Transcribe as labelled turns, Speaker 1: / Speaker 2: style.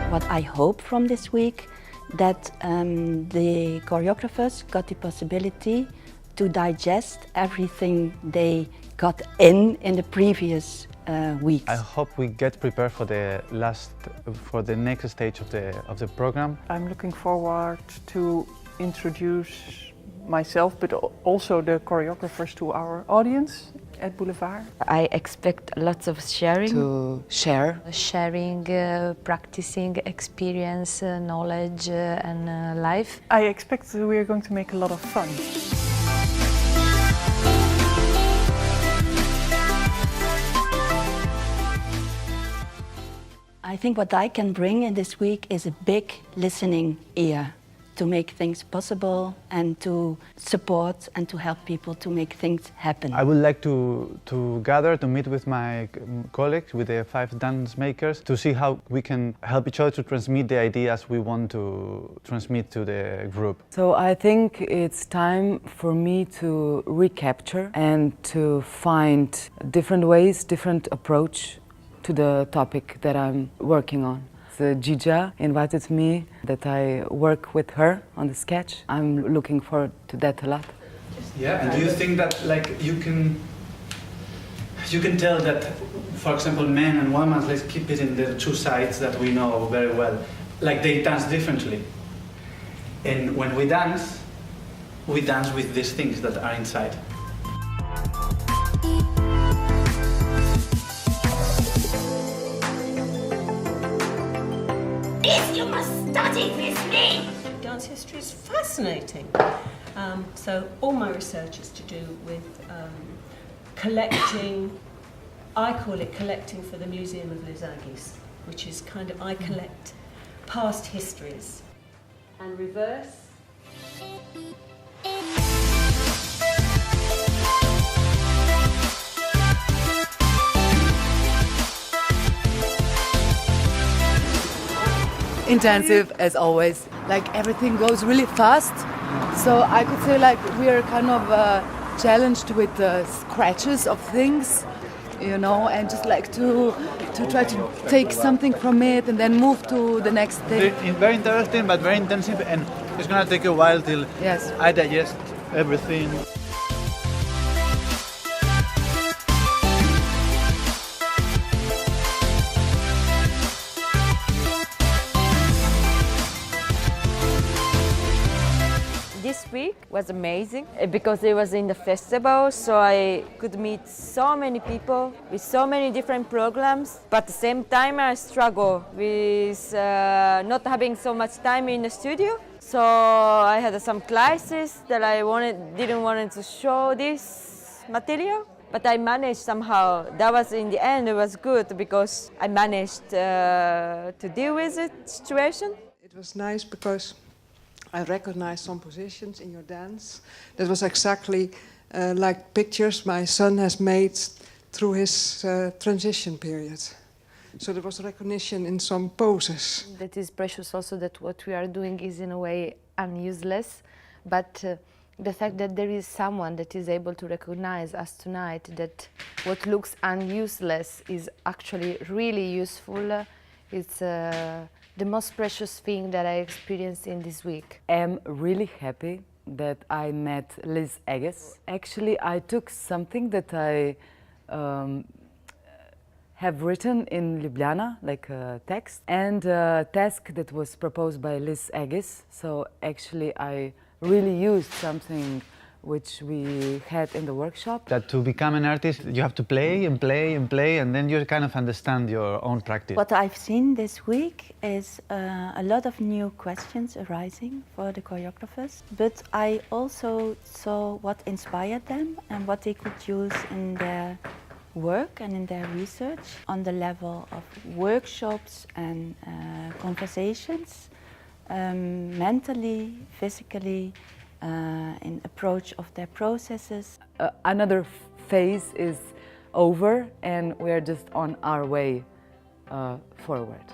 Speaker 1: What I hope from this week, that the choreographers got the possibility to digest everything they got in the previous weeks.
Speaker 2: I hope we get prepared for the next stage of the program.
Speaker 3: I'm looking forward to introduce myself, but also the choreographers to our audience at Boulevard.
Speaker 4: I expect lots of sharing.
Speaker 5: To share.
Speaker 4: Sharing, practicing experience, knowledge and life.
Speaker 3: I expect we're going to make a lot of fun.
Speaker 1: I think what I can bring in this week is a big listening ear to make things possible and to support and to help people to make things happen.
Speaker 2: I would like to gather, to meet with my colleagues, with the 5 dance makers, to see how we can help each other to transmit the ideas we want to transmit to the group.
Speaker 5: So I think it's time for me to recapture and to find different ways, different approach to the topic that I'm working on. Gija invited me that I work with her on the sketch. I'm looking forward to that a lot.
Speaker 6: Yeah, and do you think that you can tell that, for example, men and women, let's keep it in the 2 sides that we know very well, like they dance differently. And when we dance with these things that are inside.
Speaker 7: You must study with me!
Speaker 8: Dance history is fascinating. So all my research is to do with collecting, I call it collecting for the Museum of Les Agis, which is kind of, I collect past histories. And reverse.
Speaker 5: Intensive as always. Like everything goes really fast. So I could say like we are kind of challenged with scratches of things, you know, and just like to try to take something from it and then move to the next thing.
Speaker 6: Very interesting, but very intensive, and it's gonna take a while till I digest everything.
Speaker 4: This week was amazing because it was in the festival, so I could meet so many people with so many different programs. But at the same time, I struggle with not having so much time in the studio. So I had some classes that I didn't want to show this material. But I managed somehow. That was in the end, it was good because I managed to deal with the situation.
Speaker 9: It was nice because I recognized some positions in your dance. That was exactly like pictures my son has made through his transition period. So there was recognition in some poses.
Speaker 4: That is precious also that what we are doing is in a way unuseless, but the fact that there is someone that is able to recognize us tonight, that what looks unuseless is actually really useful, it's the most precious thing that I experienced in this week.
Speaker 5: I'm really happy that I met Les Agis. Actually, I took something that I have written in Ljubljana, like a text, and a task that was proposed by Les Agis. So actually, I really used something which we had in the workshop.
Speaker 2: That to become an artist, you have to play and play and play, and then you kind of understand your own practice.
Speaker 1: What I've seen this week is a lot of new questions arising for the choreographers, but I also saw what inspired them and what they could use in their work and in their research on the level of workshops and conversations, mentally, physically, in approach of their processes.
Speaker 5: Another phase is over and we're just on our way forward.